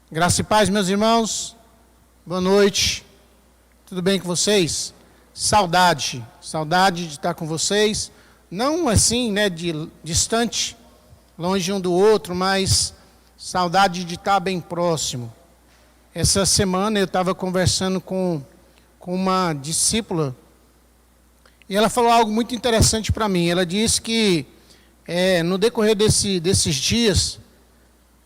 Graça e paz, meus irmãos. Boa noite. Tudo bem com vocês? Saudade de estar com vocês. Não assim, distante, longe um do outro, mas saudade de estar bem próximo. Essa semana eu estava conversando com uma discípula e ela falou algo muito interessante para mim. Ela disse que no decorrer desses dias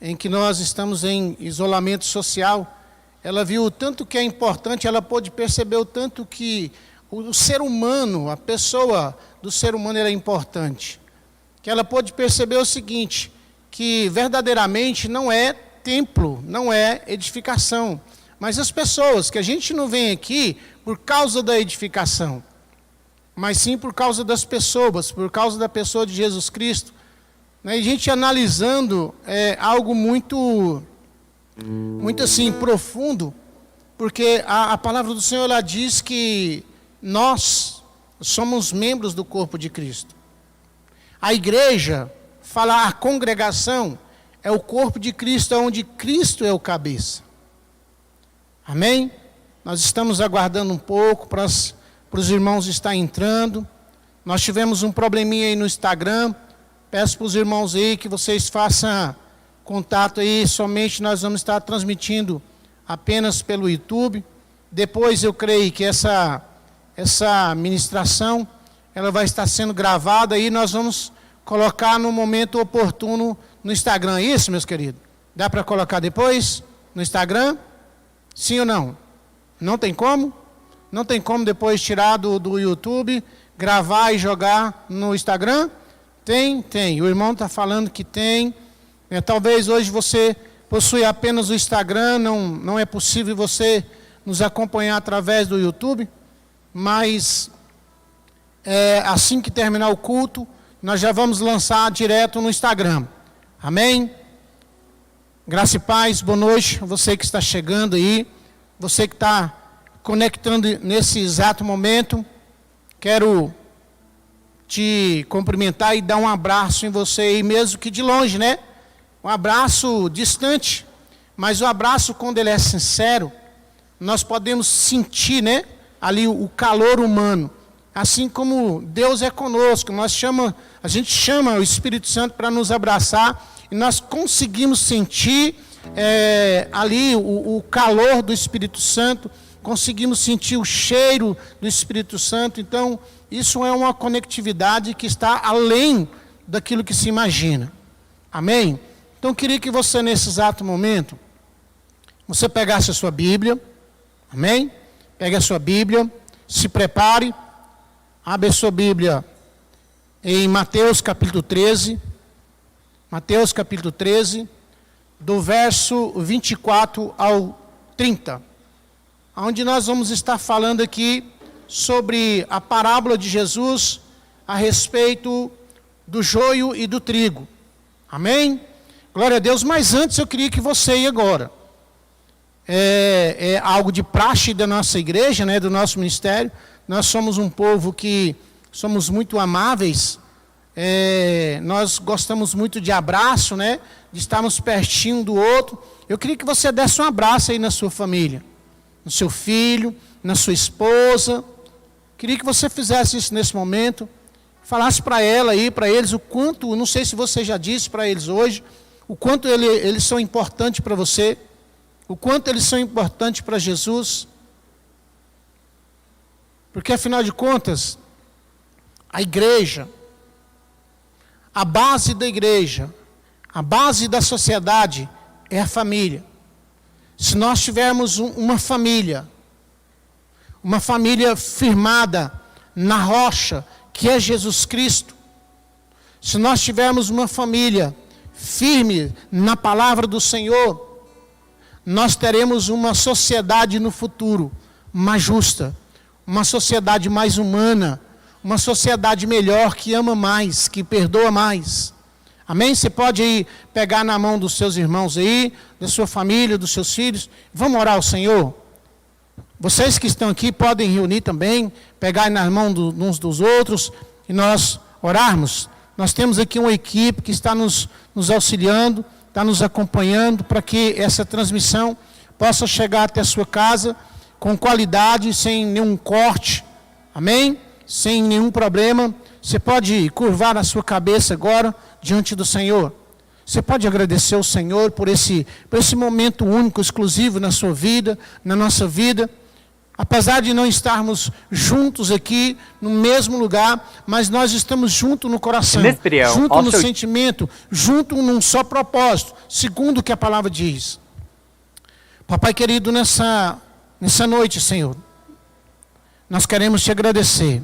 em que nós estamos em isolamento social, ela viu o tanto que é importante, ela pôde perceber o tanto que o ser humano, a pessoa do ser humano é importante. Que ela pôde perceber o seguinte, que verdadeiramente não é templo, não é edificação, mas as pessoas, que a gente não vem aqui por causa da edificação, mas sim por causa das pessoas, por causa da pessoa de Jesus Cristo. E a gente analisando algo muito assim, profundo, porque a palavra do Senhor ela diz que nós somos membros do corpo de Cristo. A igreja, fala a congregação, é o corpo de Cristo, onde Cristo é o cabeça. Amém? Nós estamos aguardando um pouco para os irmãos estar entrando. Nós tivemos um probleminha aí no Instagram. Peço para os irmãos aí que vocês façam contato aí, somente nós vamos estar transmitindo apenas pelo YouTube. Depois eu creio que essa ministração, ela vai estar sendo gravada e nós vamos colocar no momento oportuno no Instagram. É isso, meus queridos? Dá para colocar depois no Instagram? Sim ou não? Não tem como? Não tem como depois tirar do YouTube, gravar e jogar no Instagram? Tem. O irmão está falando que tem. Talvez hoje você possui apenas o Instagram, não é possível você nos acompanhar através do YouTube, mas assim que terminar o culto, nós já vamos lançar direto no Instagram. Amém? Graça e paz, boa noite, você que está chegando aí, você que está conectando nesse exato momento, quero te cumprimentar e dar um abraço em você aí, mesmo que de longe, um abraço distante, mas o abraço, quando ele é sincero, nós podemos sentir, ali o calor humano, assim como Deus é conosco. A gente chama o Espírito Santo para nos abraçar e nós conseguimos sentir ali o calor do Espírito Santo, conseguimos sentir o cheiro do Espírito Santo. Então, isso é uma conectividade que está além daquilo que se imagina. Amém? Então, eu queria que você, nesse exato momento, você pegasse a sua Bíblia. Amém? Pegue a sua Bíblia, se prepare, abre a sua Bíblia em Mateus capítulo 13. Mateus capítulo 13, do verso 24 ao 30. Onde nós vamos estar falando aqui sobre a parábola de Jesus a respeito do joio e do trigo. Amém? Glória a Deus. Mas antes eu queria que você ia agora. É algo de praxe da nossa igreja, do nosso ministério. Nós somos um povo que somos muito amáveis. Nós gostamos muito de abraço, de estarmos pertinho do outro. Eu queria que você desse um abraço aí na sua família, no seu filho, na sua esposa. Queria que você fizesse isso nesse momento, falasse para ela e para eles o quanto, não sei se você já disse para eles hoje, o quanto eles são importantes para você, o quanto eles são importantes para Jesus. Porque afinal de contas, a igreja, a base da igreja, a base da sociedade é a família. Se nós tivermos uma família firmada na rocha, que é Jesus Cristo, se nós tivermos uma família firme na palavra do Senhor, nós teremos uma sociedade no futuro mais justa, uma sociedade mais humana, uma sociedade melhor, que ama mais, que perdoa mais. Amém? Você pode aí pegar na mão dos seus irmãos aí, da sua família, dos seus filhos. Vamos orar ao Senhor? Vocês que estão aqui podem reunir também, pegar nas mãos uns dos outros e nós orarmos. Nós temos aqui uma equipe que está nos auxiliando. está nos acompanhando, para que essa transmissão possa chegar até a sua casa com qualidade, sem nenhum corte, amém? Sem nenhum problema. Você pode curvar a sua cabeça agora diante do Senhor. Você pode agradecer ao Senhor por esse momento único, exclusivo na sua vida, na nossa vida. Apesar de não estarmos juntos aqui no mesmo lugar, mas nós estamos juntos no coração, juntos no sentimento, juntos num só propósito, segundo o que a palavra diz. Papai querido, nessa noite, Senhor, nós queremos te agradecer.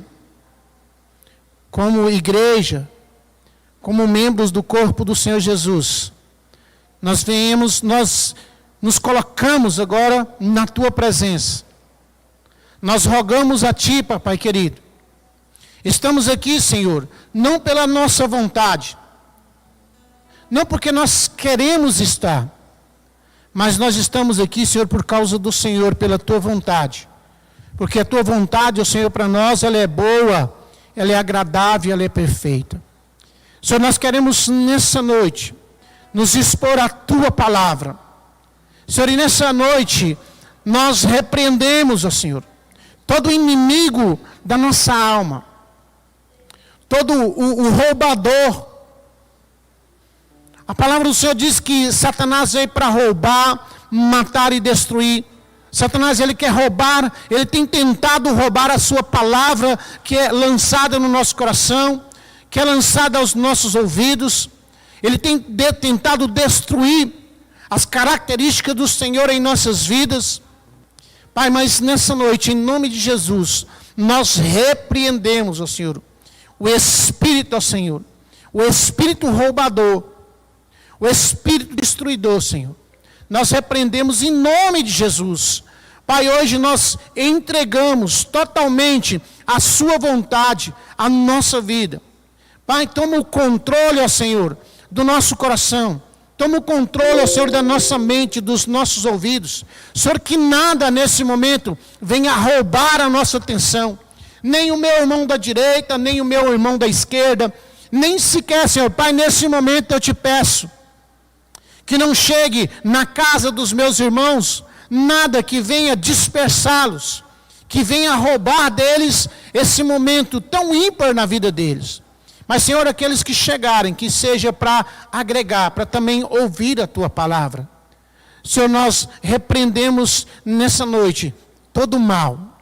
Como igreja, como membros do corpo do Senhor Jesus, nós nos colocamos agora na tua presença. Nós rogamos a ti, papai querido. Estamos aqui, Senhor, não pela nossa vontade, não porque nós queremos estar, mas nós estamos aqui, Senhor, por causa do Senhor, pela tua vontade. Porque a tua vontade, ó Senhor, para nós, ela é boa, ela é agradável, ela é perfeita. Senhor, nós queremos nessa noite nos expor à tua palavra. Senhor, e nessa noite nós repreendemos, ó Senhor, todo inimigo da nossa alma, todo o roubador. A palavra do Senhor diz que Satanás veio para roubar, matar e destruir. Satanás, ele quer roubar, ele tem tentado roubar a sua palavra, que é lançada no nosso coração, que é lançada aos nossos ouvidos. Ele tem tentado destruir as características do Senhor em nossas vidas. Pai, mas nessa noite, em nome de Jesus, nós repreendemos, ó Senhor, o espírito, ó Senhor, o espírito roubador, o espírito destruidor, Senhor. Nós repreendemos em nome de Jesus. Pai, hoje nós entregamos totalmente a sua vontade, a nossa vida. Pai, toma o controle, ó Senhor, do nosso coração. Toma o controle, ó Senhor, da nossa mente, dos nossos ouvidos. Senhor, que nada nesse momento venha roubar a nossa atenção. Nem o meu irmão da direita, nem o meu irmão da esquerda. Nem sequer, Senhor, Pai, nesse momento eu te peço que não chegue na casa dos meus irmãos nada que venha dispersá-los, que venha roubar deles esse momento tão ímpar na vida deles. Mas, Senhor, aqueles que chegarem, que seja para agregar, para também ouvir a tua palavra. Senhor, nós repreendemos nessa noite todo mal,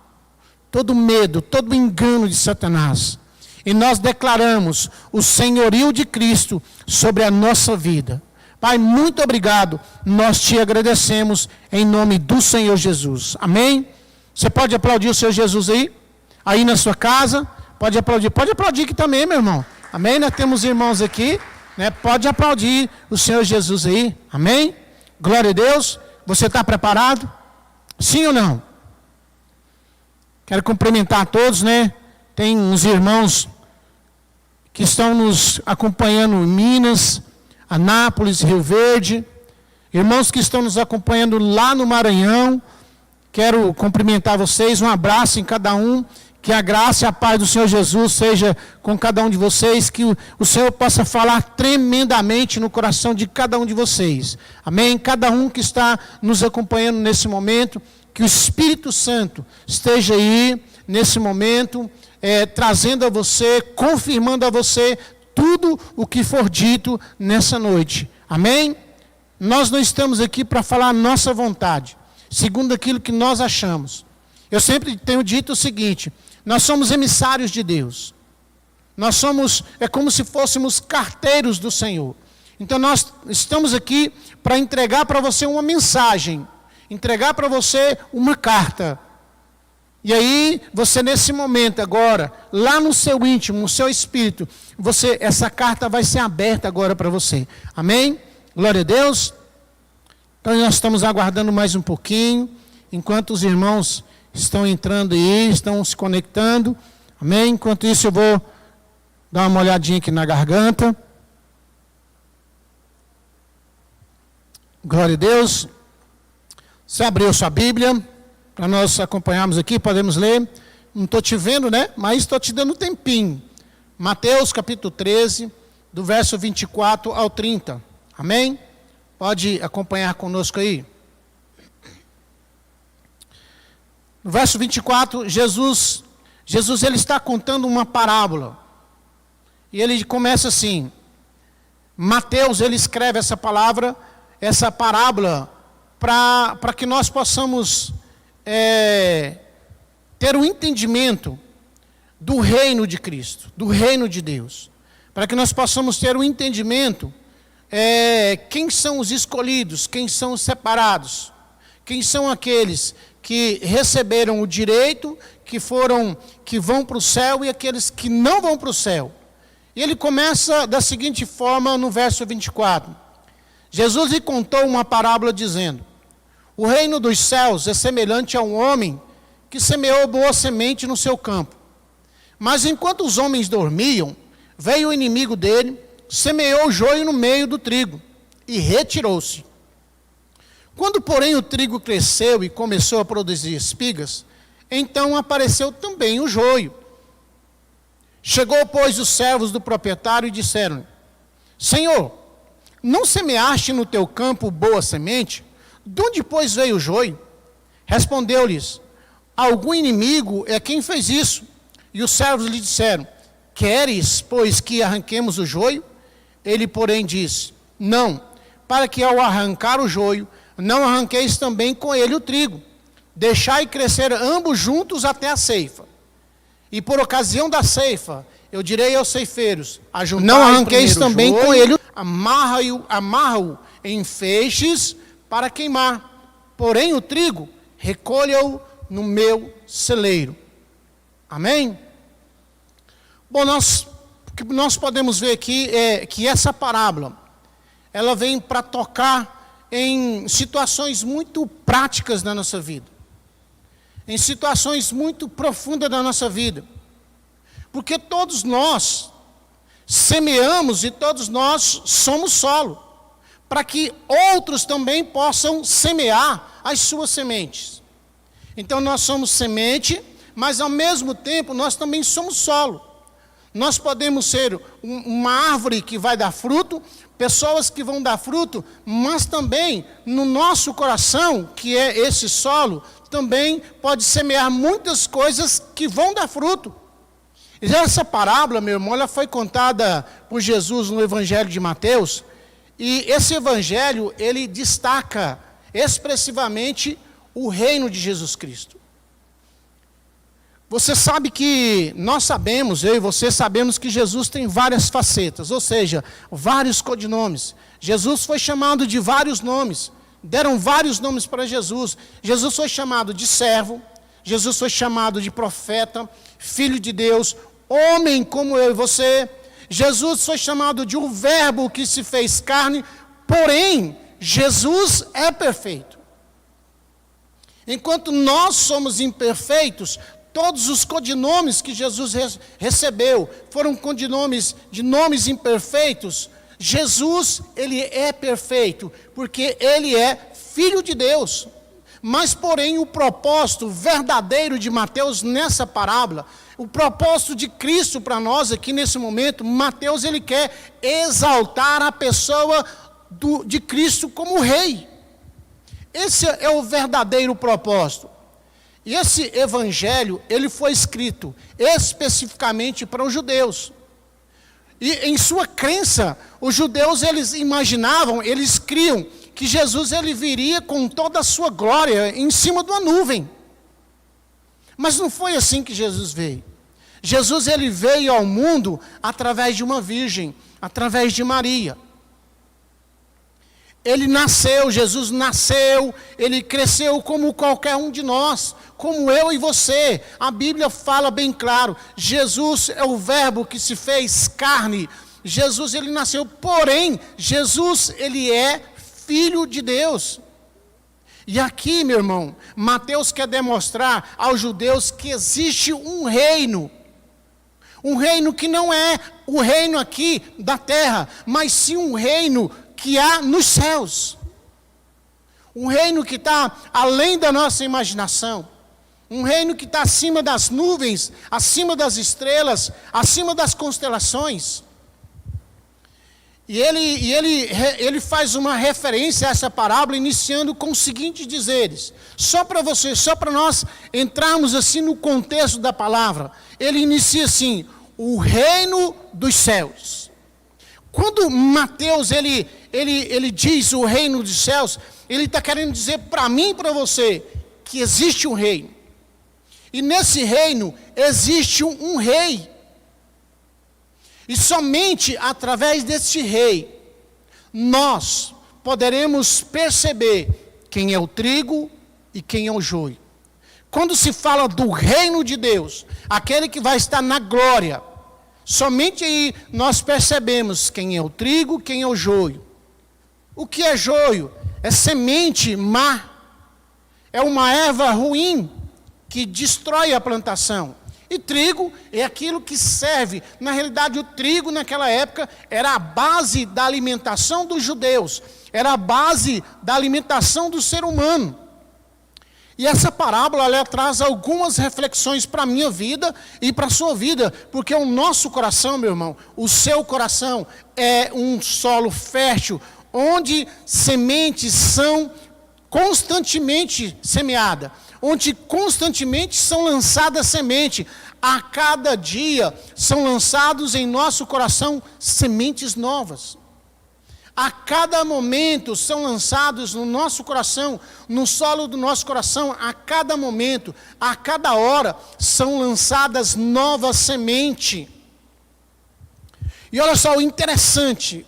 todo medo, todo engano de Satanás. E nós declaramos o senhorio de Cristo sobre a nossa vida. Pai, muito obrigado. Nós te agradecemos em nome do Senhor Jesus. Amém? Você pode aplaudir o Senhor Jesus aí? Aí na sua casa? Pode aplaudir. Pode aplaudir aqui também, meu irmão. Amém? Nós temos irmãos aqui, né? Pode aplaudir o Senhor Jesus aí. Amém? Glória a Deus. Você está preparado? Sim ou não? Quero cumprimentar a todos, né? Tem uns irmãos que estão nos acompanhando em Minas, Anápolis, Rio Verde. Irmãos que estão nos acompanhando lá no Maranhão. Quero cumprimentar vocês. Um abraço em cada um. Que a graça e a paz do Senhor Jesus seja com cada um de vocês, que o Senhor possa falar tremendamente no coração de cada um de vocês. Amém? Cada um que está nos acompanhando nesse momento, que o Espírito Santo esteja aí nesse momento, trazendo a você, confirmando a você tudo o que for dito nessa noite. Amém? Nós não estamos aqui para falar a nossa vontade, segundo aquilo que nós achamos. Eu sempre tenho dito o seguinte: nós somos emissários de Deus. Nós somos, como se fôssemos carteiros do Senhor. Então nós estamos aqui para entregar para você uma mensagem, entregar para você uma carta. E aí, você nesse momento agora, lá no seu íntimo, no seu espírito, essa carta vai ser aberta agora para você. Amém? Glória a Deus. Então nós estamos aguardando mais um pouquinho, enquanto os irmãos estão entrando aí, estão se conectando. Amém? Enquanto isso eu vou dar uma olhadinha aqui na garganta. Glória a Deus. Você abriu sua Bíblia para nós acompanharmos aqui, podemos ler. Não estou te vendo, né? Mas estou te dando um tempinho. Mateus capítulo 13, do verso 24 ao 30. Amém? Pode acompanhar conosco aí? No verso 24, Jesus ele está contando uma parábola. E ele começa assim. Mateus, ele escreve essa parábola, para que nós possamos ter um entendimento do reino de Cristo, do reino de Deus. Para que nós possamos ter um entendimento, quem são os escolhidos, quem são os separados, quem são aqueles que receberam o direito, que vão para o céu, e aqueles que não vão para o céu. E ele começa da seguinte forma no verso 24. Jesus lhe contou uma parábola dizendo: o reino dos céus é semelhante a um homem que semeou boa semente no seu campo. Mas enquanto os homens dormiam, veio o inimigo dele, semeou o joio no meio do trigo e retirou-se. Quando, porém, o trigo cresceu e começou a produzir espigas, então apareceu também o joio. Chegou, pois, os servos do proprietário e disseram: Senhor, não semeaste no teu campo boa semente? De onde, pois, veio o joio? Respondeu-lhes: algum inimigo é quem fez isso. E os servos lhe disseram: queres, pois, que arranquemos o joio? Ele, porém, disse: não, para que ao arrancar o joio, não arranqueis também com ele o trigo. Deixai crescer ambos juntos até a ceifa. E por ocasião da ceifa, eu direi aos ceifeiros: ajuntai não arranqueis também joio, com ele, amarra-o em feixes para queimar. Porém o trigo, recolha-o no meu celeiro. Amém? Bom, o que nós podemos ver aqui é que essa parábola, ela vem para tocar em situações muito práticas da nossa vida. Em situações muito profundas da nossa vida. Porque todos nós semeamos e todos nós somos solo. Para que outros também possam semear as suas sementes. Então nós somos semente, mas ao mesmo tempo nós também somos solo. Nós podemos ser uma árvore que vai dar fruto, pessoas que vão dar fruto, mas também no nosso coração, que é esse solo, também pode semear muitas coisas que vão dar fruto. E essa parábola, meu irmão, ela foi contada por Jesus no Evangelho de Mateus, e esse Evangelho, ele destaca expressivamente o reino de Jesus Cristo. Você sabe que nós sabemos, eu e você sabemos que Jesus tem várias facetas, ou seja, vários codinomes. Jesus foi chamado de vários nomes, deram vários nomes para Jesus. Jesus foi chamado de servo, Jesus foi chamado de profeta, filho de Deus, homem como eu e você. Jesus foi chamado de um verbo que se fez carne, porém, Jesus é perfeito. Enquanto nós somos imperfeitos, todos os codinomes que Jesus recebeu foram codinomes de nomes imperfeitos. Jesus, ele é perfeito, porque ele é filho de Deus. Mas, porém, o propósito verdadeiro de Mateus nessa parábola, o propósito de Cristo para nós aqui nesse momento, Mateus, ele quer exaltar a pessoa de Cristo como rei. Esse é o verdadeiro propósito. E esse evangelho, ele foi escrito especificamente para os judeus. E em sua crença, os judeus, eles imaginavam, eles criam que Jesus, ele viria com toda a sua glória em cima de uma nuvem. Mas não foi assim que Jesus veio. Jesus, ele veio ao mundo através de uma virgem, através de Maria. Ele nasceu, Jesus nasceu, ele cresceu como qualquer um de nós, como eu e você. A Bíblia fala bem claro, Jesus é o verbo que se fez carne. Jesus, ele nasceu, porém, Jesus, ele é filho de Deus. E aqui, meu irmão, Mateus quer demonstrar aos judeus que existe um reino que não é o reino aqui da terra, mas sim um reino que há nos céus. Um reino que está além da nossa imaginação. Um reino que está acima das nuvens, acima das estrelas, acima das constelações. E ele faz uma referência a essa parábola, iniciando com os seguintes dizeres. Só para nós entrarmos assim no contexto da palavra. Ele inicia assim: o reino dos céus. Quando Mateus ele diz o reino dos céus, ele está querendo dizer para mim e para você que existe um reino. E nesse reino existe um rei. E somente através deste rei, nós poderemos perceber quem é o trigo e quem é o joio. Quando se fala do reino de Deus, aquele que vai estar na glória, somente aí nós percebemos quem é o trigo, quem é o joio. O que é joio? É semente má. É uma erva ruim que destrói a plantação. E trigo é aquilo que serve. Na realidade, o trigo naquela época era a base da alimentação dos judeus. Era a base da alimentação do ser humano. E essa parábola, ela traz algumas reflexões para a minha vida e para a sua vida. Porque o nosso coração, meu irmão, o seu coração é um solo fértil, onde sementes são constantemente semeadas. Onde constantemente são lançadas sementes. A cada dia são lançados em nosso coração sementes novas. A cada momento são lançados no nosso coração, no solo do nosso coração, a cada momento, a cada hora, são lançadas novas sementes. E olha só, o interessante,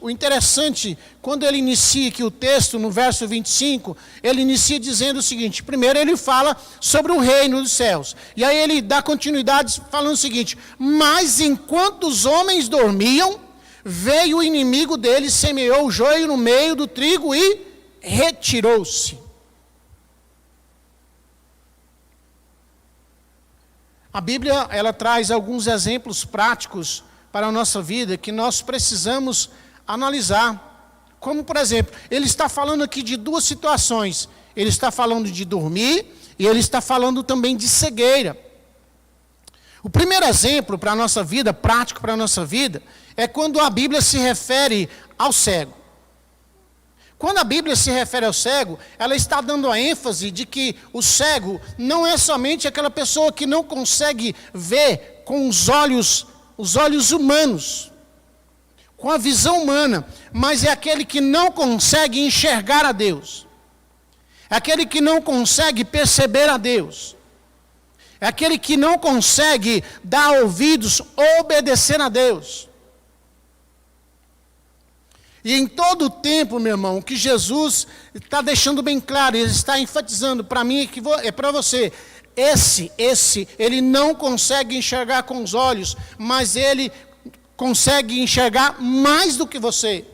quando ele inicia aqui o texto, no verso 25, ele inicia dizendo o seguinte: primeiro ele fala sobre o reino dos céus, e aí ele dá continuidade falando o seguinte: mas enquanto os homens dormiam, veio o inimigo deles, semeou o joio no meio do trigo e retirou-se. A Bíblia, ela traz alguns exemplos práticos para a nossa vida que nós precisamos analisar. Como, por exemplo, ele está falando aqui de duas situações. Ele está falando de dormir e ele está falando também de cegueira. O primeiro exemplo para a nossa vida, prático para a nossa vida, é quando a Bíblia se refere ao cego. Quando a Bíblia se refere ao cego, ela está dando a ênfase de que o cego não é somente aquela pessoa que não consegue ver com os olhos humanos, com a visão humana, mas é aquele que não consegue enxergar a Deus, é aquele que não consegue perceber a Deus, é aquele que não consegue dar ouvidos, obedecer a Deus. E em todo o tempo, meu irmão, que Jesus está deixando bem claro, ele está enfatizando para mim e para você, ele não consegue enxergar com os olhos, mas ele consegue enxergar mais do que você.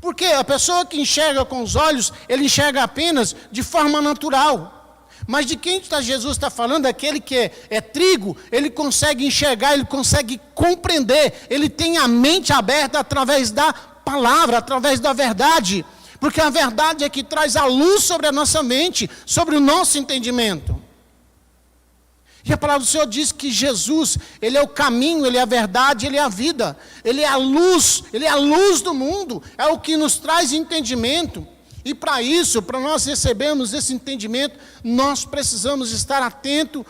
Porque a pessoa que enxerga com os olhos, ele enxerga apenas de forma natural. Mas de quem Jesus está falando, aquele que é trigo, ele consegue enxergar, ele consegue compreender, ele tem a mente aberta através da palavra, através da verdade. Porque a verdade é que traz a luz sobre a nossa mente, sobre o nosso entendimento. E a palavra do Senhor diz que Jesus, ele é o caminho, ele é a verdade, ele é a vida. Ele é a luz do mundo, é o que nos traz entendimento. E para isso, para nós recebermos esse entendimento, nós precisamos estar atento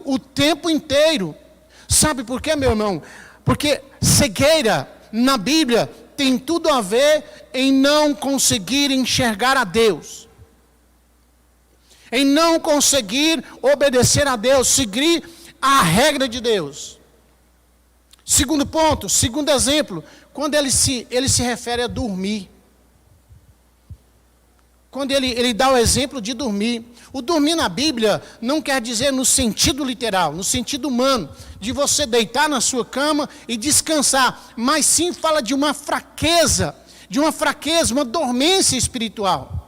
o tempo inteiro. Sabe por quê, meu irmão? Porque cegueira na Bíblia tem tudo a ver em não conseguir enxergar a Deus. Em não conseguir obedecer a Deus, seguir a regra de Deus. Segundo ponto, segundo exemplo, quando ele se refere a dormir. Quando ele dá o exemplo de dormir. O dormir na Bíblia não quer dizer no sentido literal, no sentido humano, de você deitar na sua cama e descansar, mas sim fala de uma fraqueza, uma dormência espiritual.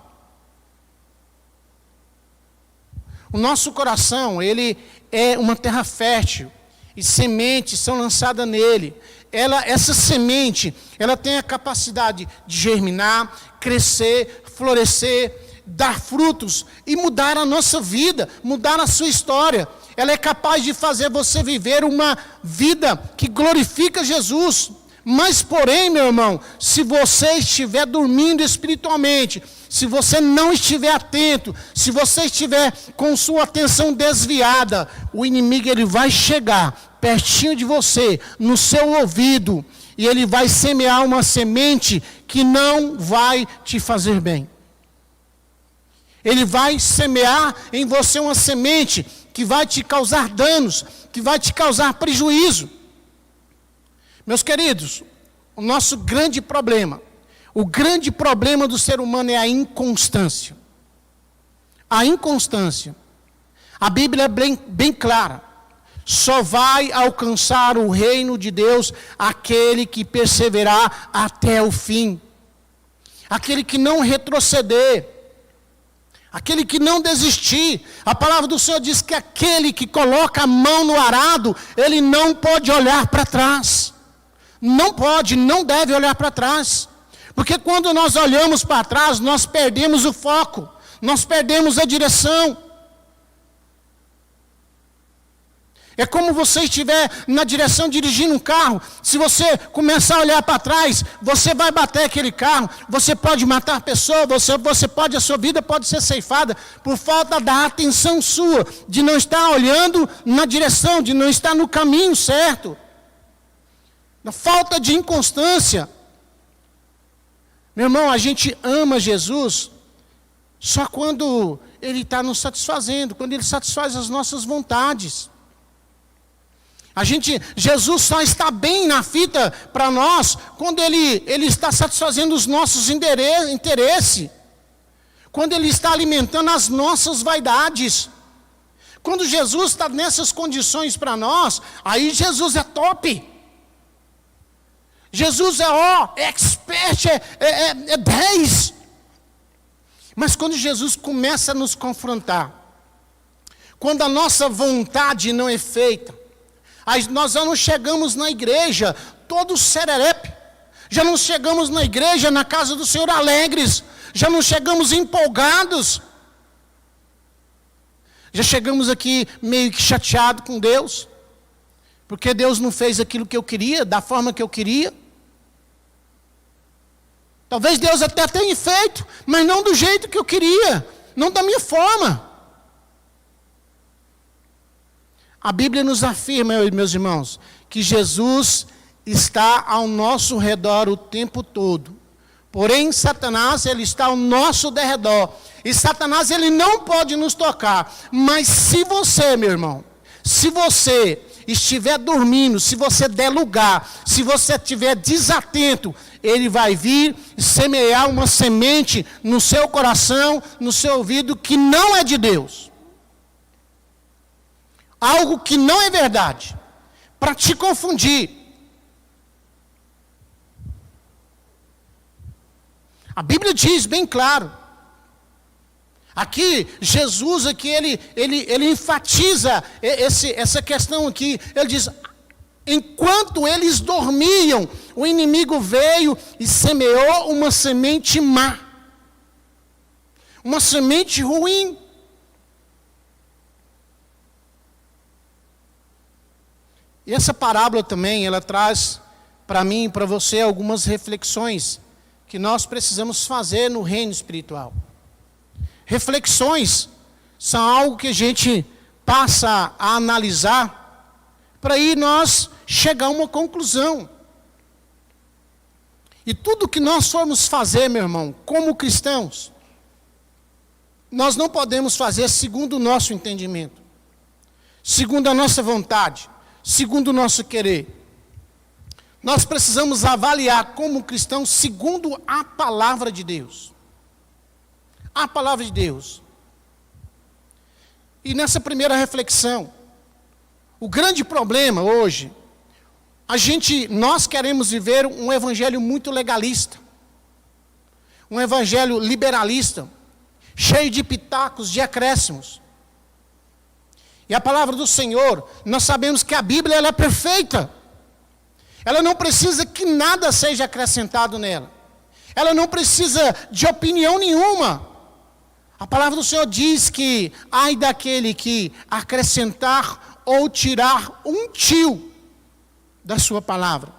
O nosso coração, ele é uma terra fértil, e sementes são lançadas nele. Essa semente, ela tem a capacidade de germinar, crescer, florescer, dar frutos e mudar a nossa vida, mudar a sua história. Ela é capaz de fazer você viver uma vida que glorifica Jesus. Mas porém, meu irmão, se você estiver dormindo espiritualmente, se você não estiver atento, se você estiver com sua atenção desviada, o inimigo ele vai chegar pertinho de você, no seu ouvido, e ele vai semear uma semente que não vai te fazer bem. Ele vai semear em você uma semente que vai te causar danos, que vai te causar prejuízo. Meus queridos, o nosso grande problema, o grande problema do ser humano é a inconstância. A inconstância. A Bíblia é bem clara. Só vai alcançar o reino de Deus aquele que perseverar até o fim. Aquele que não retroceder. Aquele que não desistir. A palavra do Senhor diz que aquele que coloca a mão no arado, ele não pode olhar para trás. Não pode, não deve olhar para trás. Porque quando nós olhamos para trás, nós perdemos o foco. Nós perdemos a direção. É como você estiver na direção dirigindo um carro. Se você começar a olhar para trás, você vai bater aquele carro. Você pode matar pessoas, a sua vida pode ser ceifada por falta da atenção sua, de não estar olhando na direção, de não estar no caminho certo. Na falta de inconstância. Meu irmão, a gente ama Jesus só quando Ele está nos satisfazendo, quando Ele satisfaz as nossas vontades. Jesus só está bem na fita para nós quando Ele está satisfazendo os nossos interesses. Quando Ele está alimentando as nossas vaidades. Quando Jesus está nessas condições para nós, aí Jesus é top. Jesus é expert, é 10. Mas quando Jesus começa a nos confrontar, quando a nossa vontade não é feita, nós já não chegamos na igreja todos sererepe, já não chegamos na igreja, na casa do Senhor alegres, já não chegamos empolgados, já chegamos aqui meio que chateado com Deus, porque Deus não fez aquilo que eu queria, da forma que eu queria. Talvez Deus até tenha feito, mas não do jeito que eu queria, não da minha forma. A Bíblia nos afirma, meus irmãos, que Jesus está ao nosso redor o tempo todo. Porém, Satanás, ele está ao nosso derredor. E Satanás, ele não pode nos tocar. Mas se você, meu irmão, se você estiver dormindo, se você der lugar, se você estiver desatento, ele vai vir semear uma semente no seu coração, no seu ouvido, que não é de Deus. Algo que não é verdade, para te confundir. A Bíblia diz bem claro. Aqui, Jesus, aqui, ele enfatiza essa questão aqui. Ele diz, enquanto eles dormiam, o inimigo veio e semeou uma semente má. Uma semente ruim. E essa parábola também, ela traz para mim e para você algumas reflexões que nós precisamos fazer no reino espiritual. Reflexões são algo que a gente passa a analisar para aí nós chegar a uma conclusão. E tudo que nós formos fazer, meu irmão, como cristãos, nós não podemos fazer segundo o nosso entendimento, segundo a nossa vontade, segundo o nosso querer. Nós precisamos avaliar como cristãos segundo a palavra de Deus. A palavra de Deus. E nessa primeira reflexão, o grande problema hoje, nós queremos viver um evangelho muito legalista. Um evangelho liberalista, cheio de pitacos, de acréscimos. E a palavra do Senhor, nós sabemos que a Bíblia ela é perfeita. Ela não precisa que nada seja acrescentado nela. Ela não precisa de opinião nenhuma. A palavra do Senhor diz que ai daquele que acrescentar ou tirar um tio da sua palavra.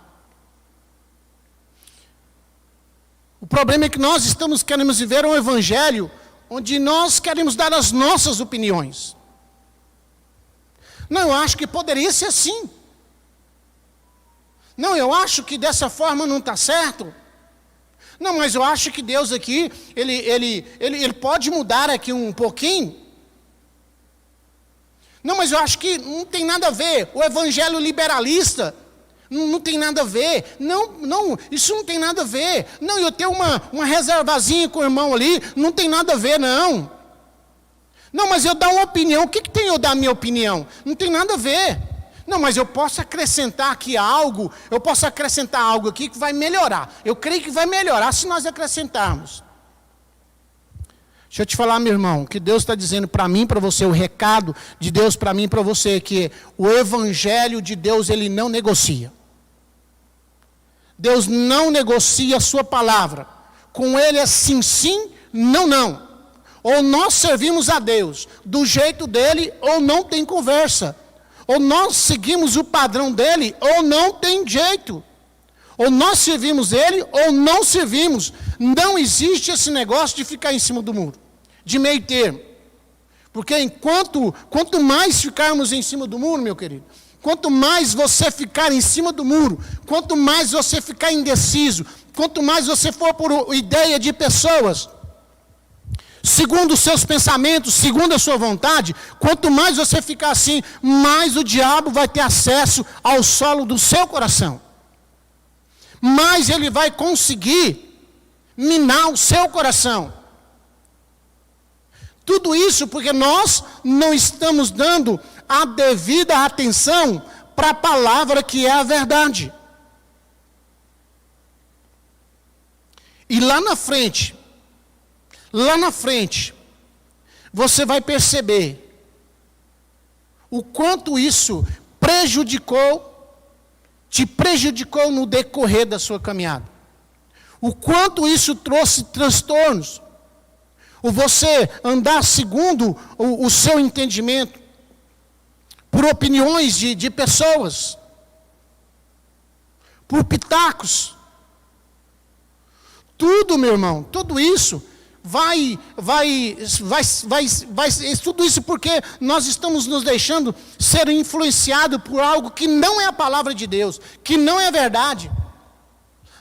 O problema é que nós queremos viver um evangelho onde nós queremos dar as nossas opiniões. Não, eu acho que poderia ser assim. Não, eu acho que dessa forma não está certo. Não, mas eu acho que Deus aqui, ele pode mudar aqui um pouquinho. Não, mas eu acho que não tem nada a ver. O evangelho liberalista não tem nada a ver. Não, isso não tem nada a ver. Não, eu tenho uma reservazinha com o irmão ali, não tem nada a ver, não. Não, mas eu dar uma opinião, o que tem eu dar a minha opinião? Não tem nada a ver. Não, mas eu posso acrescentar aqui algo, aqui que vai melhorar. Eu creio que vai melhorar se nós acrescentarmos. Deixa eu te falar, meu irmão, o que Deus está dizendo para mim, para você, o recado de Deus para mim, para você, que o evangelho de Deus, ele não negocia. Deus não negocia a sua palavra. Com ele é sim, sim, não, não. Ou nós servimos a Deus do jeito dele, ou não tem conversa. Ou nós seguimos o padrão dele, ou não tem jeito. Ou nós servimos ele, ou não servimos. Não existe esse negócio de ficar em cima do muro, de meio termo. Porque quanto mais ficarmos em cima do muro, meu querido, quanto mais você ficar em cima do muro, quanto mais você ficar indeciso, quanto mais você for por ideia de pessoas, segundo os seus pensamentos, segundo a sua vontade, quanto mais você ficar assim, mais o diabo vai ter acesso ao solo do seu coração. Mais ele vai conseguir minar o seu coração. Tudo isso porque nós não estamos dando a devida atenção para a palavra que é a verdade. E lá na frente, você vai perceber o quanto isso te prejudicou no decorrer da sua caminhada. O quanto isso trouxe transtornos. O você andar segundo o seu entendimento, por opiniões de pessoas, por pitacos. Tudo, meu irmão, tudo isso tudo isso porque nós estamos nos deixando ser influenciados por algo que não é a palavra de Deus, que não é a verdade.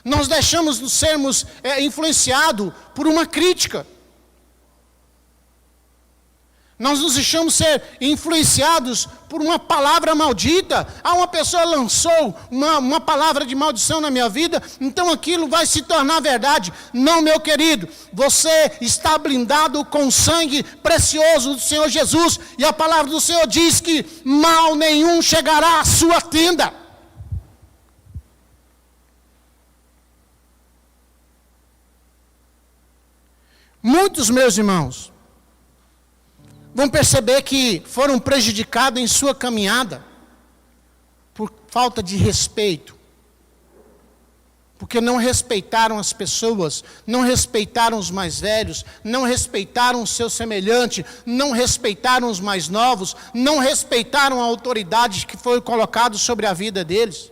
Nós deixamos de sermos influenciados por uma crítica. Nós nos deixamos ser influenciados por uma palavra maldita. Uma pessoa lançou uma palavra de maldição na minha vida, então aquilo vai se tornar verdade. Não, meu querido, você está blindado com o sangue precioso do Senhor Jesus, e a palavra do Senhor diz que mal nenhum chegará à sua tenda. Muitos, meus irmãos, vão perceber que foram prejudicados em sua caminhada por falta de respeito. Porque não respeitaram as pessoas, não respeitaram os mais velhos, não respeitaram o seu semelhante, não respeitaram os mais novos, não respeitaram a autoridade que foi colocada sobre a vida deles.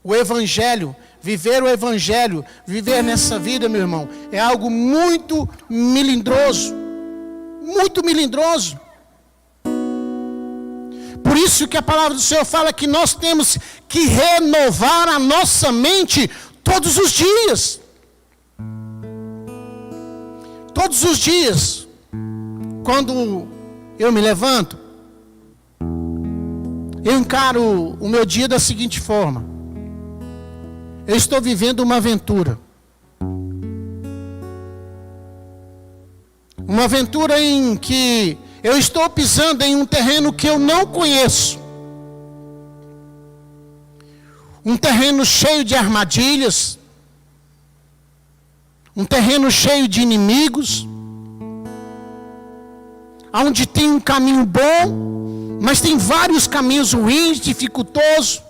O Evangelho, viver nessa vida, meu irmão, é algo muito melindroso. Muito melindroso. Por isso que a palavra do Senhor fala que nós temos que renovar a nossa mente todos os dias. Todos os dias. Quando eu me levanto, eu encaro o meu dia da seguinte forma. Eu estou vivendo uma aventura. Uma aventura em que eu estou pisando em um terreno que eu não conheço. Um terreno cheio de armadilhas. Um terreno cheio de inimigos. Onde tem um caminho bom, mas tem vários caminhos ruins, dificultosos.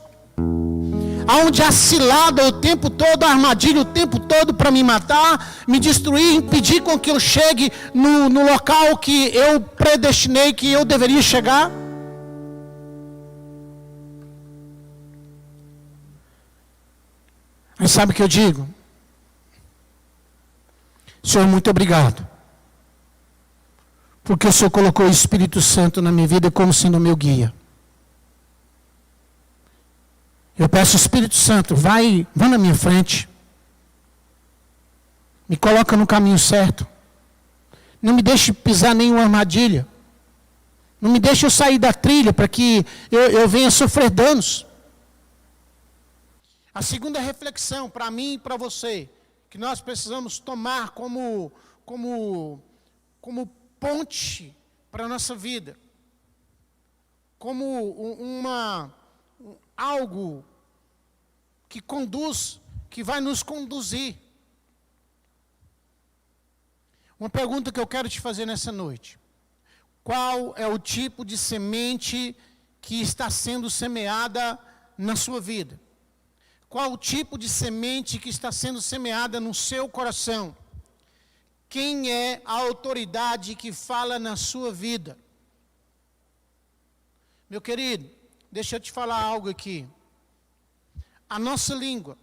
Onde há cilada o tempo todo, a armadilha o tempo todo para me matar, me destruir, impedir com que eu chegue no local que eu predestinei, que eu deveria chegar. Aí sabe o que eu digo? Senhor, muito obrigado. Porque o Senhor colocou o Espírito Santo na minha vida como sendo o meu guia. Eu peço, Espírito Santo, vai na minha frente. Me coloca no caminho certo. Não me deixe pisar nenhuma armadilha. Não me deixe eu sair da trilha para que eu venha sofrer danos. A segunda reflexão, para mim e para você, que nós precisamos tomar como ponte para a nossa vida. Como algo que vai nos conduzir. Uma pergunta que eu quero te fazer nessa noite. Qual é o tipo de semente que está sendo semeada na sua vida? Qual o tipo de semente que está sendo semeada no seu coração? Quem é a autoridade que fala na sua vida? Meu querido, deixa eu te falar algo aqui. A nossa língua,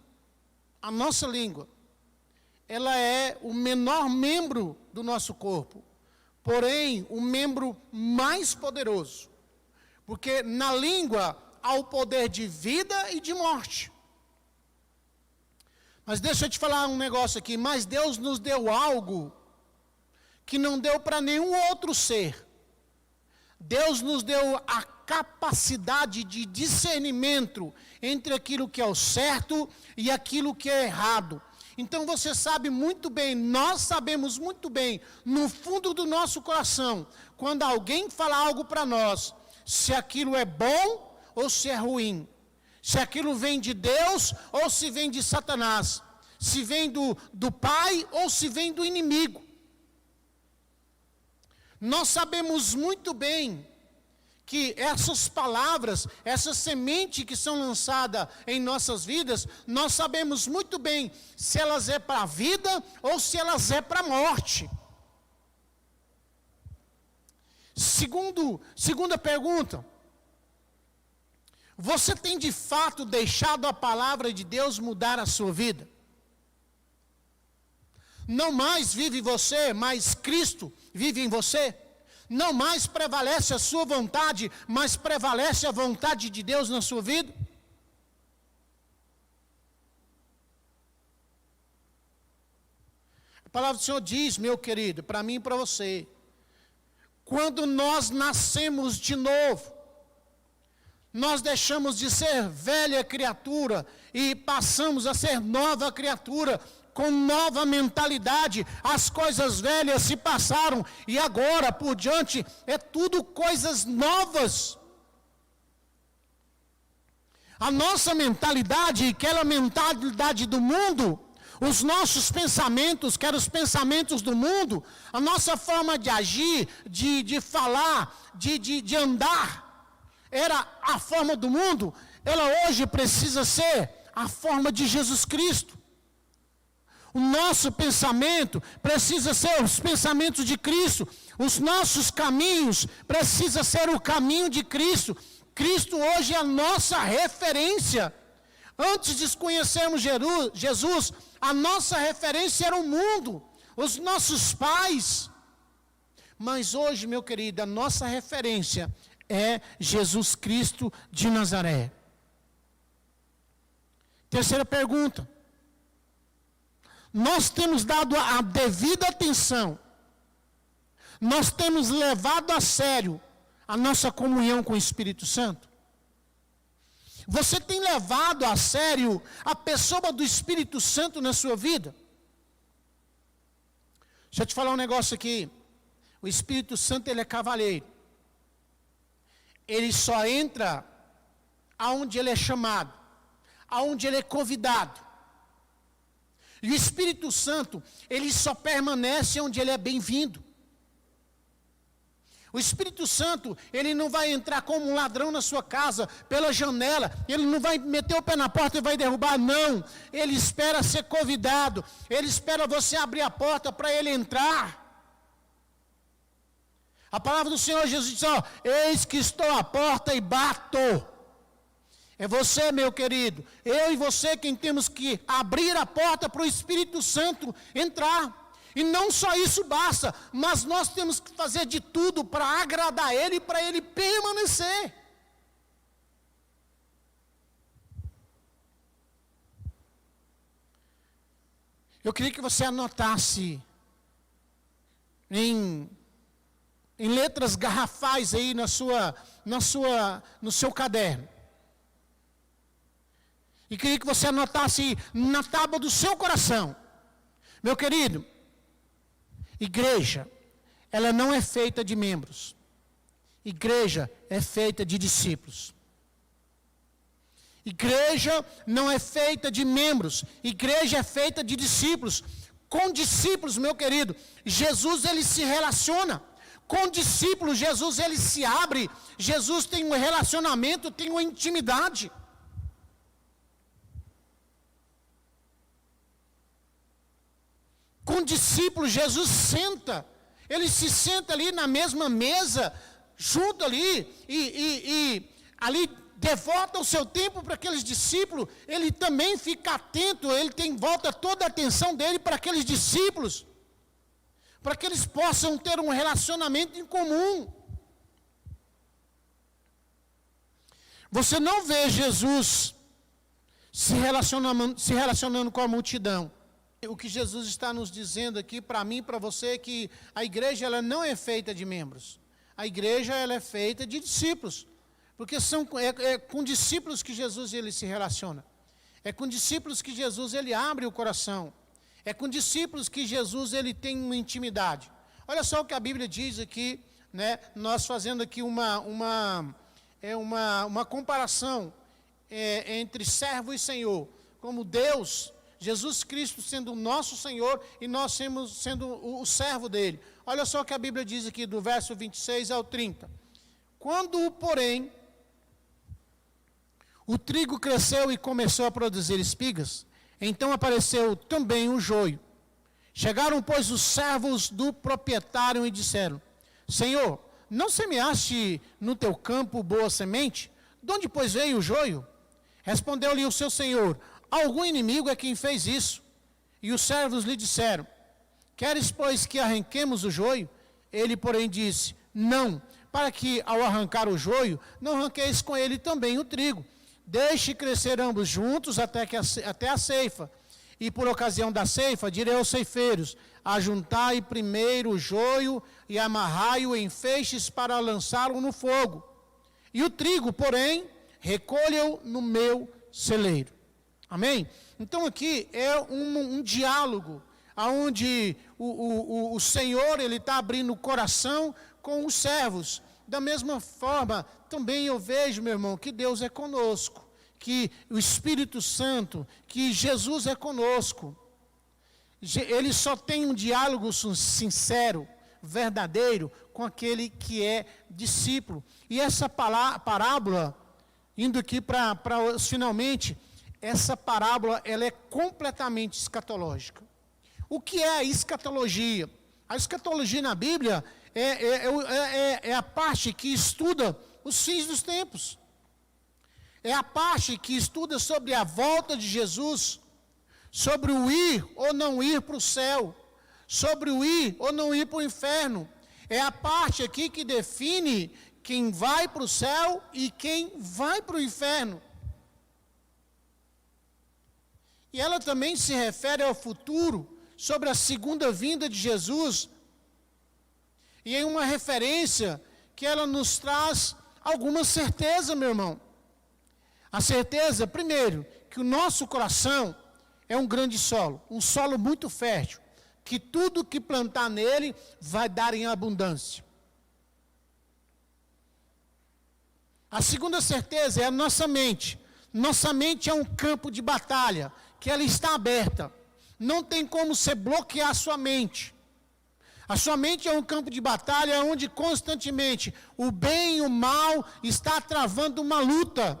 ela é o menor membro do nosso corpo, porém, o membro mais poderoso. Porque na língua há o poder de vida e de morte. Mas deixa eu te falar um negócio aqui. Mas Deus nos deu algo que não deu para nenhum outro ser. Deus nos deu a capacidade de discernimento entre aquilo que é o certo e aquilo que é errado. Então você sabe muito bem, nós sabemos muito bem, no fundo do nosso coração, quando alguém fala algo para nós, se aquilo é bom ou se é ruim. Se aquilo vem de Deus ou se vem de Satanás. Se vem do pai ou se vem do inimigo. Nós sabemos muito bem que essas palavras, essa semente que são lançadas em nossas vidas, nós sabemos muito bem se elas é para a vida ou se elas é para a morte. Segunda pergunta. Você tem de fato deixado a palavra de Deus mudar a sua vida? Não mais vive você, mas Cristo vive em você? Não mais prevalece a sua vontade, mas prevalece a vontade de Deus na sua vida? A palavra do Senhor diz, meu querido, para mim e para você, quando nós nascemos de novo, nós deixamos de ser velha criatura e passamos a ser nova criatura, com nova mentalidade. As coisas velhas se passaram e agora por diante é tudo coisas novas. A nossa mentalidade, aquela mentalidade do mundo, os nossos pensamentos, que eram os pensamentos do mundo, a nossa forma de agir, de falar, de andar, era a forma do mundo, ela hoje precisa ser a forma de Jesus Cristo. O nosso pensamento precisa ser os pensamentos de Cristo. Os nossos caminhos precisam ser o caminho de Cristo. Cristo hoje é a nossa referência. Antes de conhecermos Jesus, a nossa referência era o mundo, os nossos pais. Mas hoje, meu querido, a nossa referência é Jesus Cristo de Nazaré. Terceira pergunta. Nós temos dado a devida atenção, nós temos levado a sério a nossa comunhão com o Espírito Santo? Você tem levado a sério a pessoa do Espírito Santo na sua vida? Deixa eu te falar um negócio aqui. O Espírito Santo, ele é cavalheiro. Ele só entra aonde ele é chamado, aonde ele é convidado. E o Espírito Santo, ele só permanece onde ele é bem-vindo. O Espírito Santo, ele não vai entrar como um ladrão na sua casa, pela janela. Ele não vai meter o pé na porta e vai derrubar, não. Ele espera ser convidado. Ele espera você abrir a porta para ele entrar. A palavra do Senhor Jesus diz, eis que estou à porta e bato. É você, meu querido, eu e você quem temos que abrir a porta para o Espírito Santo entrar. E não só isso basta, mas nós temos que fazer de tudo para agradar Ele e para Ele permanecer. Eu queria que você anotasse em letras garrafais aí no seu caderno. E queria que você anotasse na tábua do seu coração. Meu querido, igreja, ela não é feita de membros. Igreja é feita de discípulos. Igreja não é feita de membros. Igreja é feita de discípulos. Com discípulos, meu querido, Jesus ele se relaciona. Com discípulos, Jesus ele se abre. Jesus tem um relacionamento, tem uma intimidade. Com discípulos, Jesus senta. Ele se senta ali na mesma mesa, junto ali, e ali devota o seu tempo para aqueles discípulos. Ele também fica atento, ele tem volta toda a atenção dele para aqueles discípulos, para que eles possam ter um relacionamento em comum. Você não vê Jesus se relacionando com a multidão. O que Jesus está nos dizendo aqui, para mim e para você, é que a igreja ela não é feita de membros. A igreja ela é feita de discípulos. Porque é com discípulos que Jesus ele se relaciona. É com discípulos que Jesus ele abre o coração. É com discípulos que Jesus ele tem uma intimidade. Olha só o que a Bíblia diz aqui, né? Nós fazendo aqui uma comparação entre servo e Senhor. Como Deus, Jesus Cristo sendo o nosso Senhor e nós sendo o servo dele. Olha só o que a Bíblia diz aqui do verso 26 ao 30. Quando, porém, o trigo cresceu e começou a produzir espigas, então apareceu também o joio. Chegaram, pois, os servos do proprietário e disseram: Senhor, não semeaste no teu campo boa semente? De onde, pois, veio o joio? Respondeu-lhe o seu senhor: algum inimigo é quem fez isso. E os servos lhe disseram: queres, pois, que arranquemos o joio? Ele, porém, disse: não, para que, ao arrancar o joio, não arranqueis com ele também o trigo. Deixe crescer ambos juntos até a ceifa. E por ocasião da ceifa, direi aos ceifeiros: ajuntai primeiro o joio e amarrai-o em feixes para lançá-lo no fogo. E o trigo, porém, recolha-o no meu celeiro. Amém? Então aqui é um diálogo, onde o Senhor ele está abrindo o coração com os servos. Da mesma forma, também eu vejo, meu irmão, que Deus é conosco, que o Espírito Santo, que Jesus é conosco. Ele só tem um diálogo sincero, verdadeiro, com aquele que é discípulo. E essa parábola, indo aqui para finalmente, essa parábola ela é completamente escatológica. O que é a escatologia? A escatologia na Bíblia é a parte que estuda os fins dos tempos. É a parte que estuda sobre a volta de Jesus, sobre o ir ou não ir para o céu, sobre o ir ou não ir para o inferno. É a parte aqui que define quem vai para o céu e quem vai para o inferno. E ela também se refere ao futuro, sobre a segunda vinda de Jesus. E é uma referência que ela nos traz alguma certeza, meu irmão. A certeza, primeiro, que o nosso coração é um grande solo, um solo muito fértil, que tudo que plantar nele vai dar em abundância. A segunda certeza é a nossa mente. Nossa mente é um campo de batalha, que ela está aberta. Não tem como você bloquear a sua mente. A sua mente é um campo de batalha onde constantemente o bem e o mal está travando uma luta.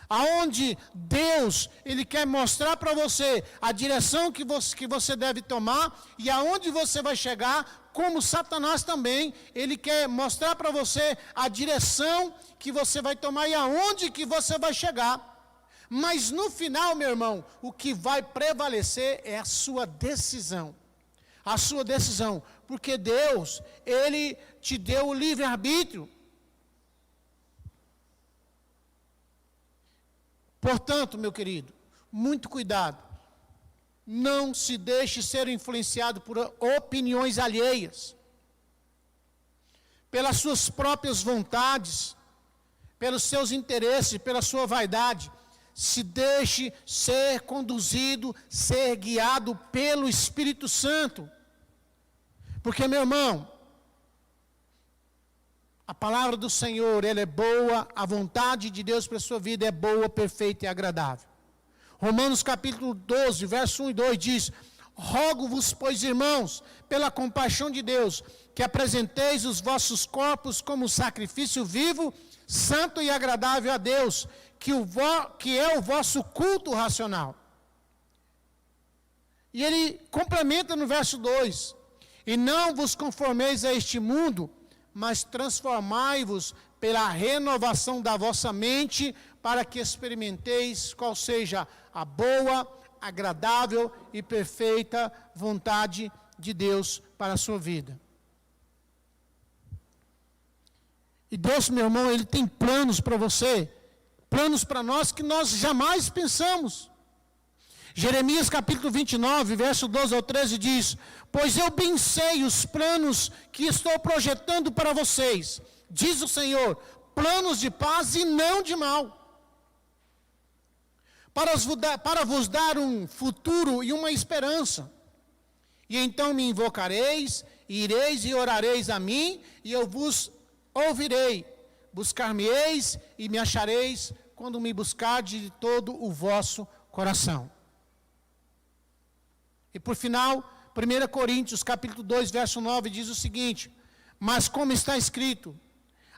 aonde Deus, Ele quer mostrar para você a direção que você deve tomar e aonde você vai chegar, como Satanás também, ele quer mostrar para você a direção que você vai tomar e aonde que você vai chegar. Mas no final, meu irmão, o que vai prevalecer é a sua decisão. A sua decisão, porque Deus, Ele te deu o livre-arbítrio. Portanto, meu querido, muito cuidado. Não se deixe ser influenciado por opiniões alheias, pelas suas próprias vontades, pelos seus interesses, pela sua vaidade. Se deixe ser conduzido, ser guiado pelo Espírito Santo. Porque, meu irmão, a palavra do Senhor, ela é boa, a vontade de Deus para a sua vida é boa, perfeita e agradável. Romanos capítulo 12, verso 1 e 2 diz: rogo-vos, pois, irmãos, pela compaixão de Deus, que apresenteis os vossos corpos como sacrifício vivo, santo e agradável a Deus, que é o vosso culto racional. E ele complementa no verso 2: e não vos conformeis a este mundo, mas transformai-vos pela renovação da vossa mente, para que experimenteis qual seja a boa, agradável e perfeita vontade de Deus para a sua vida. E Deus, meu irmão, Ele tem planos para você, planos para nós que nós jamais pensamos. Jeremias capítulo 29, verso 12 ao 13 diz: pois eu bem sei os planos que estou projetando para vocês, diz o Senhor, planos de paz e não de mal, para vos dar um futuro e uma esperança. E então me invocareis, e ireis e orareis a mim, e eu vos ouvirei. Buscar-me-eis e me achareis, quando me buscardes de todo o vosso coração. E por final, 1 Coríntios capítulo 2, verso 9 diz o seguinte: mas como está escrito,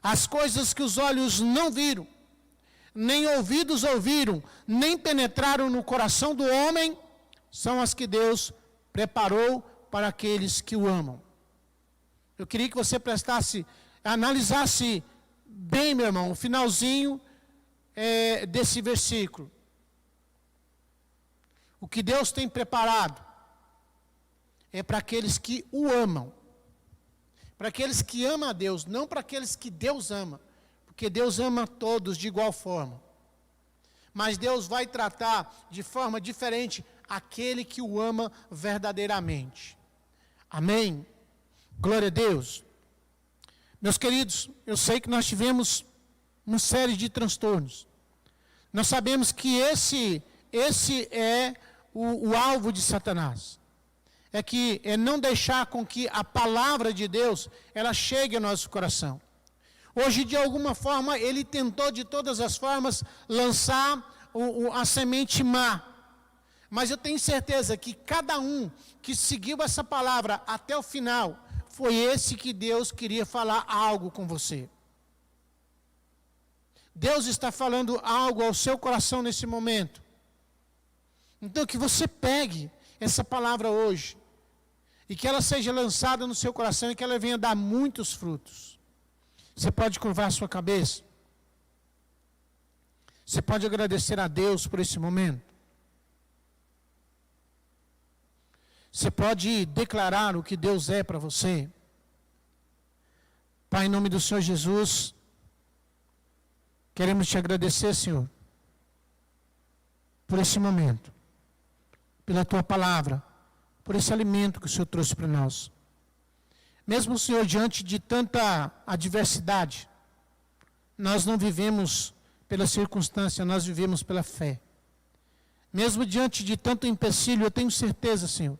as coisas que os olhos não viram, nem ouvidos ouviram, nem penetraram no coração do homem, são as que Deus preparou para aqueles que o amam. Eu queria que você analisasse bem, meu irmão, o finalzinho desse versículo. O que Deus tem preparado é para aqueles que o amam. Para aqueles que amam a Deus, não para aqueles que Deus ama. Porque Deus ama todos de igual forma. Mas Deus vai tratar de forma diferente aquele que o ama verdadeiramente. Amém? Glória a Deus. Meus queridos, eu sei que nós tivemos uma série de transtornos. Nós sabemos que esse é o alvo de Satanás. É não deixar com que a palavra de Deus, ela chegue ao nosso coração. Hoje, de alguma forma, ele tentou de todas as formas lançar a semente má. Mas eu tenho certeza que cada um que seguiu essa palavra até o final, foi esse que Deus queria falar algo com você. Deus está falando algo ao seu coração nesse momento. Então que você pegue essa palavra hoje, e que ela seja lançada no seu coração, e que ela venha dar muitos frutos. Você pode curvar a sua cabeça. Você pode agradecer a Deus por esse momento. Você pode declarar o que Deus é para você. Pai, em nome do Senhor Jesus, queremos te agradecer, Senhor, por esse momento, pela tua palavra, por esse alimento que o Senhor trouxe para nós. Mesmo, Senhor, diante de tanta adversidade, nós não vivemos pela circunstância, nós vivemos pela fé. Mesmo diante de tanto empecilho, eu tenho certeza, Senhor,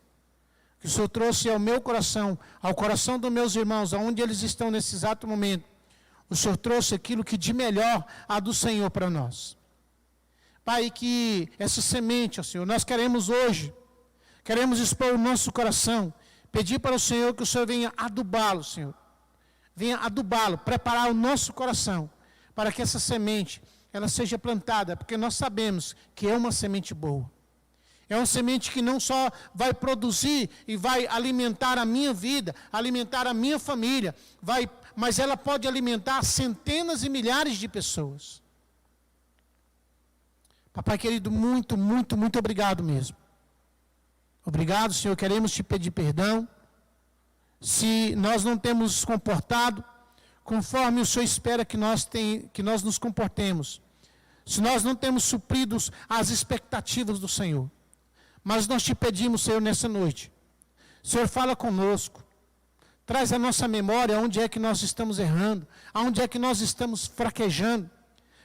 que o Senhor trouxe ao meu coração, ao coração dos meus irmãos, aonde eles estão nesse exato momento, o Senhor trouxe aquilo que de melhor há do Senhor para nós. Pai, que essa semente, ó Senhor, nós queremos hoje, queremos expor o nosso coração, pedir para o Senhor que o Senhor venha adubá-lo, Senhor. Venha adubá-lo, preparar o nosso coração, para que essa semente, ela seja plantada, porque nós sabemos que é uma semente boa. É uma semente que não só vai produzir e vai alimentar a minha vida, alimentar a minha família, mas ela pode alimentar centenas e milhares de pessoas. Papai querido, muito, muito, muito obrigado mesmo. Obrigado, Senhor, queremos te pedir perdão se nós não temos nos comportado conforme o Senhor espera que nós nos comportemos. Se nós não temos suprido as expectativas do Senhor. Mas nós te pedimos, Senhor, nessa noite. Senhor, fala conosco. Traz à nossa memória onde é que nós estamos errando, aonde é que nós estamos fraquejando.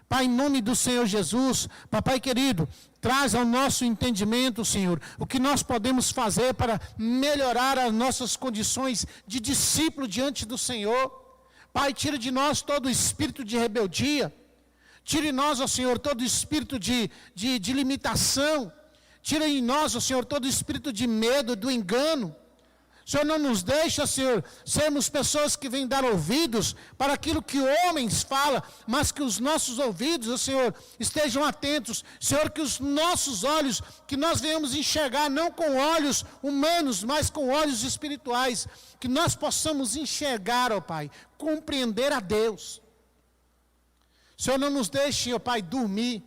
Pai, em nome do Senhor Jesus, papai querido, traz ao nosso entendimento, Senhor, o que nós podemos fazer para melhorar as nossas condições de discípulo diante do Senhor. Pai, tira de nós todo o espírito de rebeldia. Tire em nós, ó Senhor, todo o espírito de limitação. Tira em nós, ó Senhor, todo o espírito de medo, do engano. Senhor, não nos deixa, Senhor, sermos pessoas que vêm dar ouvidos para aquilo que homens falam, mas que os nossos ouvidos, ó Senhor, estejam atentos. Senhor, que os nossos olhos, que nós venhamos enxergar não com olhos humanos, mas com olhos espirituais. Que nós possamos enxergar, ó Pai, compreender a Deus. Senhor, não nos deixe, ó Pai, dormir.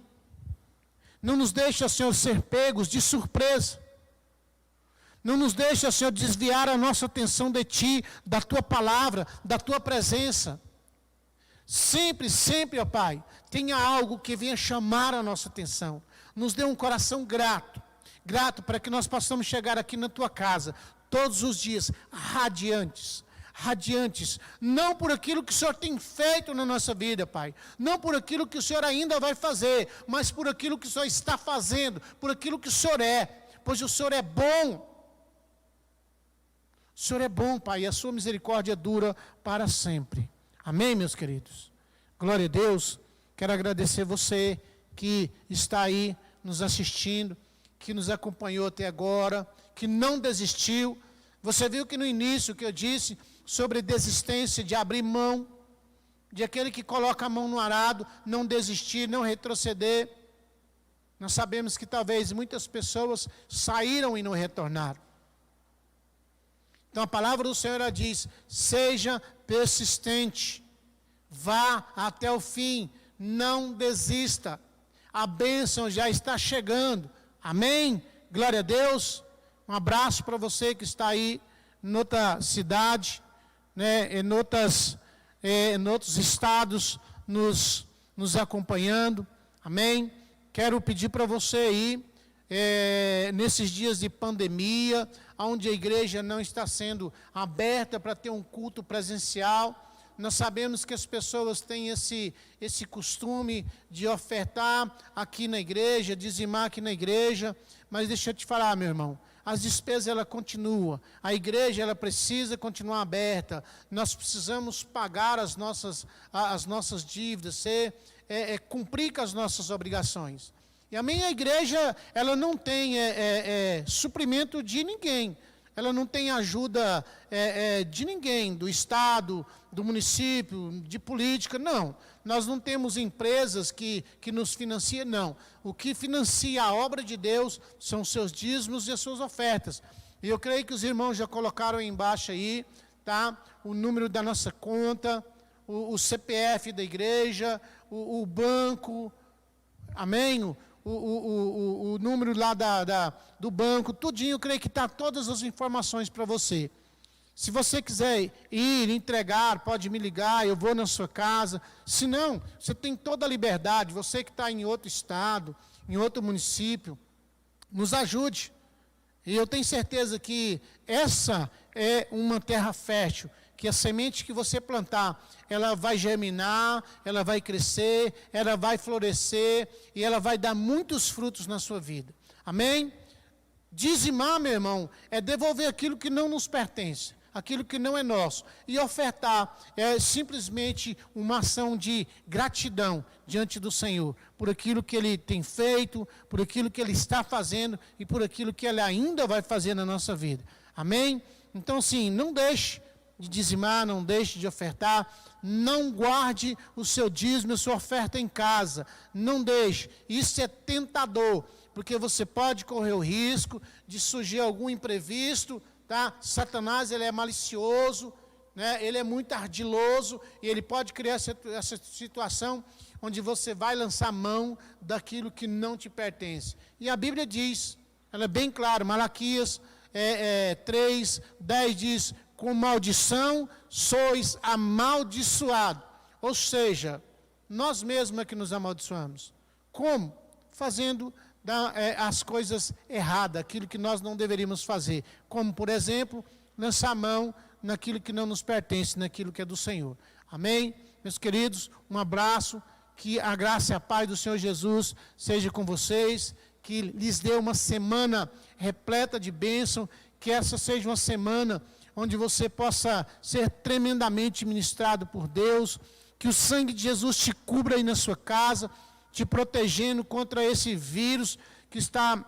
Não nos deixe, ó Senhor, ser pegos de surpresa. Não nos deixe, Senhor, desviar a nossa atenção de Ti, da Tua palavra, da Tua presença. Sempre, sempre, ó Pai, tenha algo que venha chamar a nossa atenção. Nos dê um coração grato. Grato para que nós possamos chegar aqui na Tua casa, todos os dias, radiantes. Radiantes, não por aquilo que o Senhor tem feito na nossa vida, Pai. Não por aquilo que o Senhor ainda vai fazer, mas por aquilo que o Senhor está fazendo, por aquilo que o Senhor é. Pois o Senhor é bom. O Senhor é bom, Pai, e a sua misericórdia dura para sempre. Amém, meus queridos? Glória a Deus. Quero agradecer você que está aí nos assistindo, que nos acompanhou até agora, que não desistiu. Você viu que no início que eu disse sobre desistência, de abrir mão, de aquele que coloca a mão no arado, não desistir, não retroceder. Nós sabemos que talvez muitas pessoas saíram e não retornaram. Então a palavra do Senhor ela diz: seja persistente, vá até o fim, não desista, a bênção já está chegando. Amém? Glória a Deus. Um abraço para você que está aí em outra cidade, né, em outros estados nos acompanhando. Amém? Quero pedir para você aí, nesses dias de pandemia, onde a igreja não está sendo aberta para ter um culto presencial, nós sabemos que as pessoas têm esse costume de ofertar aqui na igreja, dizimar aqui na igreja, mas deixa eu te falar, meu irmão, as despesas ela continua, a igreja ela precisa continuar aberta, nós precisamos pagar as nossas dívidas, cumprir com as nossas obrigações. E a minha igreja, ela não tem suprimento de ninguém. Ela não tem ajuda de ninguém, do Estado, do município, de política, não. Nós não temos empresas que nos financiam, não. O que financia a obra de Deus são os seus dízimos e as suas ofertas. E eu creio que os irmãos já colocaram aí embaixo aí, tá? O número da nossa conta, o CPF da igreja, o banco, amém? O número lá do banco, tudinho, eu creio que está todas as informações para você. Se você quiser ir, entregar, pode me ligar, eu vou na sua casa. Se não, você tem toda a liberdade, você que está em outro estado, em outro município, nos ajude. E eu tenho certeza que essa é uma terra fértil, que a semente que você plantar, ela vai germinar, ela vai crescer, ela vai florescer e ela vai dar muitos frutos na sua vida. Amém? Dizimar, meu irmão, é devolver aquilo que não nos pertence, aquilo que não é nosso. E ofertar é simplesmente uma ação de gratidão diante do Senhor, por aquilo que Ele tem feito, por aquilo que Ele está fazendo e por aquilo que Ele ainda vai fazer na nossa vida. Amém? Então, sim, não deixe de dizimar, não deixe de ofertar, não guarde o seu dízimo, a sua oferta em casa, não deixe. Isso é tentador, porque você pode correr o risco de surgir algum imprevisto, tá? Satanás, ele é malicioso, né? Ele é muito ardiloso, e ele pode criar essa situação onde você vai lançar mão daquilo que não te pertence. E a Bíblia diz, ela é bem clara, Malaquias 3:10 diz, com maldição sois amaldiçoados. Ou seja, nós mesmos é que nos amaldiçoamos. Como? Fazendo as coisas erradas, aquilo que nós não deveríamos fazer. Como, por exemplo, lançar mão naquilo que não nos pertence, naquilo que é do Senhor. Amém? Meus queridos, um abraço, que a graça e a paz do Senhor Jesus seja com vocês, que lhes dê uma semana repleta de bênção, que essa seja uma semana onde você possa ser tremendamente ministrado por Deus, que o sangue de Jesus te cubra aí na sua casa, te protegendo contra esse vírus que está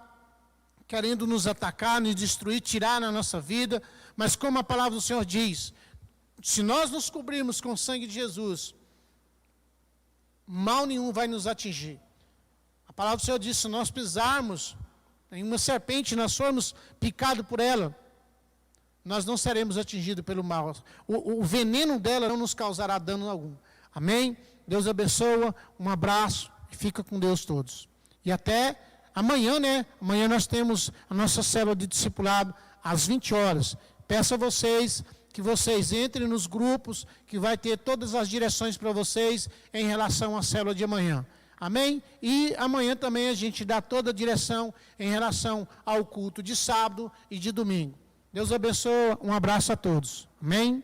querendo nos atacar, nos destruir, tirar na nossa vida, mas como a palavra do Senhor diz, se nós nos cobrirmos com o sangue de Jesus, mal nenhum vai nos atingir. A palavra do Senhor diz, se nós pisarmos em uma serpente, nós formos picados por ela, nós não seremos atingidos pelo mal. O veneno dela não nos causará dano algum. Amém? Deus abençoa, um abraço e fica com Deus todos. E até amanhã, né? Amanhã nós temos a nossa célula de discipulado às 20 horas. Peço a vocês que vocês entrem nos grupos, que vai ter todas as direções para vocês em relação à célula de amanhã. Amém? E amanhã também a gente dá toda a direção em relação ao culto de sábado e de domingo. Deus abençoe, um abraço a todos. Amém?